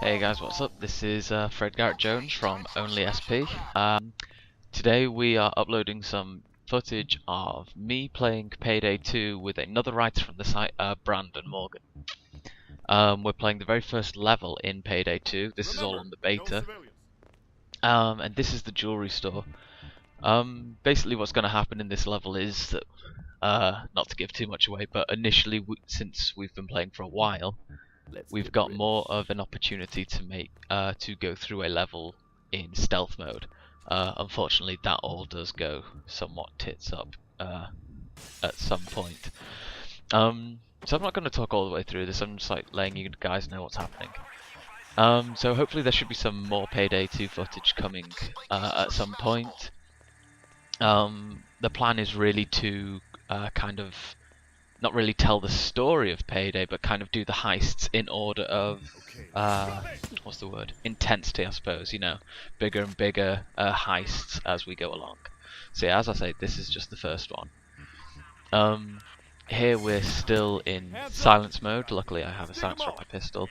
Hey guys, what's up? This is Fred Garrett Jones from Only SP. Today we are uploading some footage of me playing Payday 2 with another writer from the site, Brandon Morgan. We're playing the very first level in Payday 2. This is all on the beta. And this is the jewelry store. Basically what's going to happen in this level is that, not to give too much away, but initially, since we've been playing for a while, we've got more of an opportunity to go through a level in stealth mode. Unfortunately, that all does go somewhat tits up at some point. So I'm not going to talk all the way through this. I'm just like letting you guys know what's happening. So hopefully there should be some more Payday 2 footage coming at some point. The plan is really to kind of not really tell the story of Payday, but kind of do the heists in order of, what's the word? Intensity, I suppose, you know, bigger and bigger heists as we go along. So yeah, as I say, this is just the first one. Here we're still in silence mode. Luckily I have a silencer on my pistol.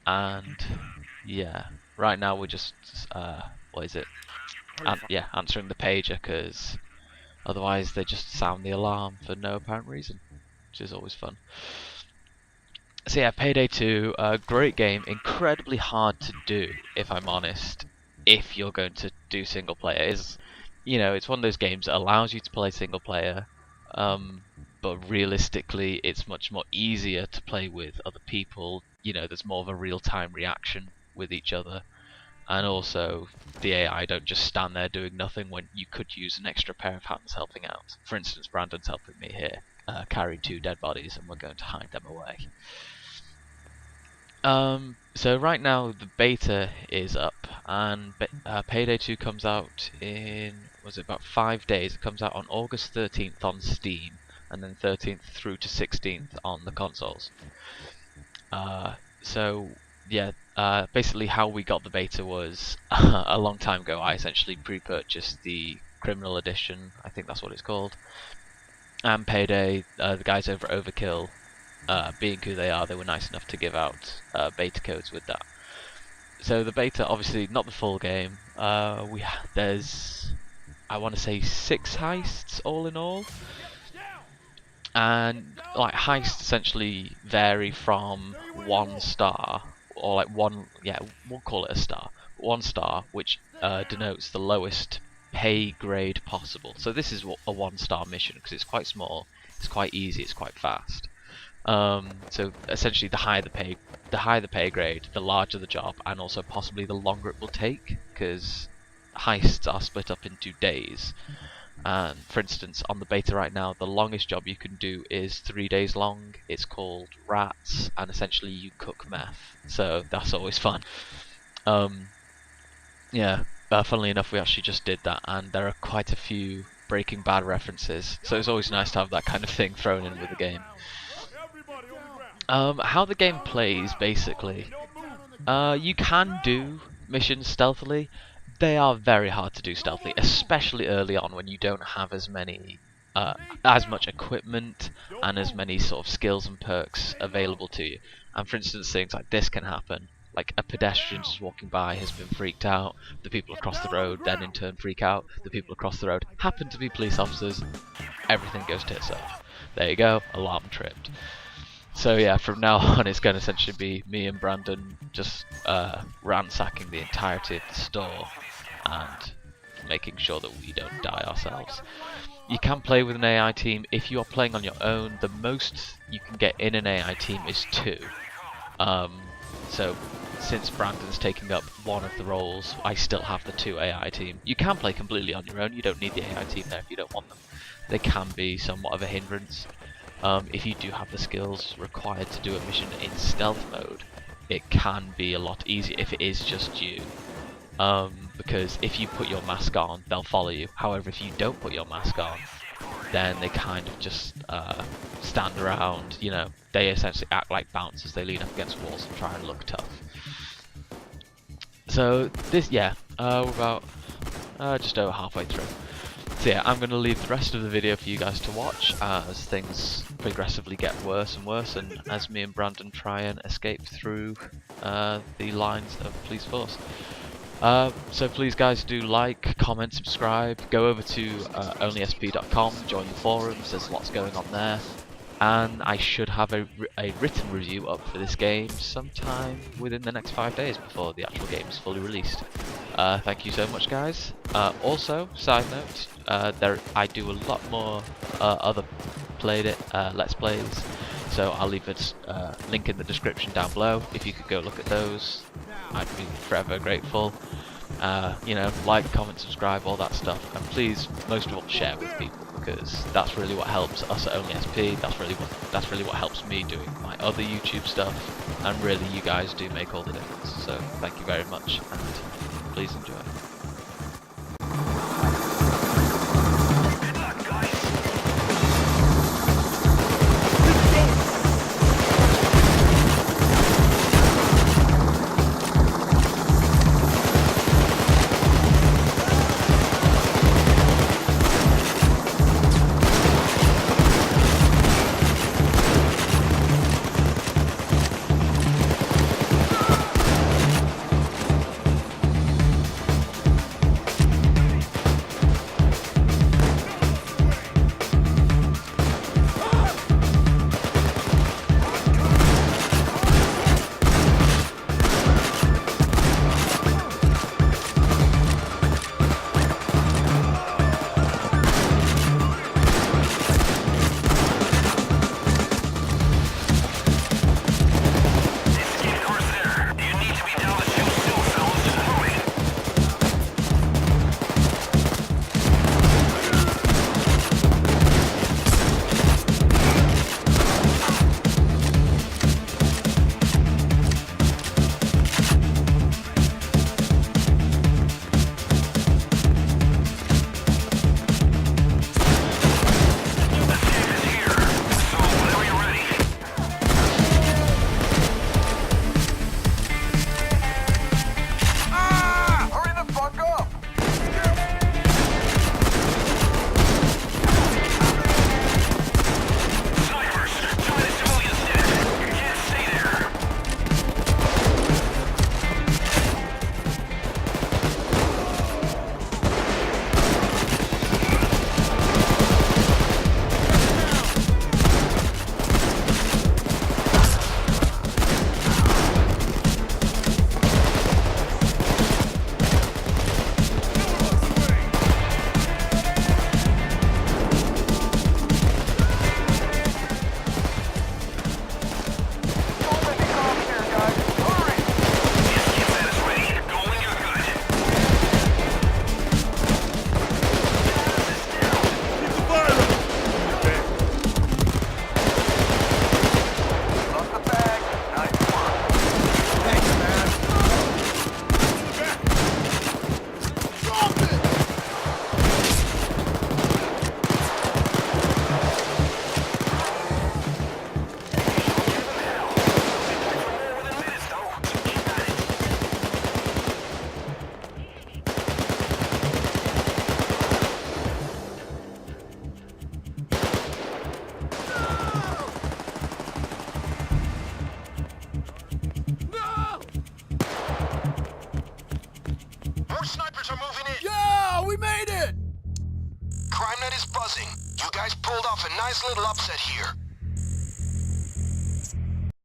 And yeah, right now we're just, what is it? Yeah, answering the pager, because otherwise they just sound the alarm for no apparent reason, which is always fun. So yeah, Payday 2, great game, incredibly hard to do, if I'm honest, if you're going to do single player. It's one of those games that allows you to play single player, but realistically it's much more easier to play with other people. You know, there's more of a real-time reaction with each other. And also, the AI don't just stand there doing nothing when you could use an extra pair of hands helping out. For instance, Brandon's helping me here, carry 2 dead bodies, and we're going to hide them away. So right now the beta is up, and Payday 2 comes out in, about 5 days. It comes out on August 13th on Steam, and then 13th through to 16th on the consoles. So yeah, basically how we got the beta was a long time ago. I essentially pre-purchased the Criminal Edition, I think that's what it's called, and Payday. The guys over at Overkill, being who they are, they were nice enough to give out beta codes with that. So the beta, obviously not the full game. There's, I want to say, 6 heists all in all. And like heists essentially vary from 1 star, or like we'll call it a star. 1 star, which denotes the lowest pay grade possible. So this is a 1-star mission because it's quite small, it's quite easy, it's quite fast. So essentially, the higher the pay grade, the larger the job, and also possibly the longer it will take, because heists are split up into days. And for instance, on the beta right now, the longest job you can do is 3 days long. It's called Rats, and essentially you cook meth. So that's always fun. Funnily enough, we actually just did that, and there are quite a few Breaking Bad references. So it's always nice to have that kind of thing thrown in with the game. How the game plays, basically, you can do missions stealthily. They are very hard to do stealthily, especially early on when you don't have as much equipment and as many sort of skills and perks available to you. And for instance, things like this can happen. Like a pedestrian just walking by has been freaked out. The people across the road then in turn freak out. The people across the road happen to be police officers. Everything goes tits up. There you go, alarm tripped. So yeah, from now on it's going to essentially be me and Brandon just ransacking the entirety of the store and making sure that we don't die ourselves. You can play with an AI team. If you are playing on your own, the most you can get in an AI team is 2. So since Brandon's taking up one of the roles, I still have the 2 AI team. You can play completely on your own. You don't need the AI team there if you don't want them. They can be somewhat of a hindrance. If you do have the skills required to do a mission in stealth mode, it can be a lot easier if it is just you. Because if you put your mask on, they'll follow you. However, if you don't put your mask on, then they kind of just stand around. You know, they essentially act like bouncers. They lean up against walls and try and look tough. So this, we're about just over halfway through. So yeah, I'm going to leave the rest of the video for you guys to watch as things progressively get worse and worse, and as me and Brandon try and escape through the lines of police force. So please guys, do like, comment, subscribe, go over to onlysp.com, join the forums, there's lots going on there, and I should have a written review up for this game sometime within the next 5 days before the actual game is fully released. Thank you so much guys. Also, side note, I do a lot more other Let's Plays, so I'll leave a link in the description down below. If you could go look at those, I'd be forever grateful. You know, like, comment, subscribe, all that stuff, and please, most of all, share with people, because that's really what helps us at OnlySP. That's really what helps me doing my other YouTube stuff, and really, you guys do make all the difference. So thank you very much, and please enjoy. CrimeNet is buzzing. You guys pulled off a nice little upset here.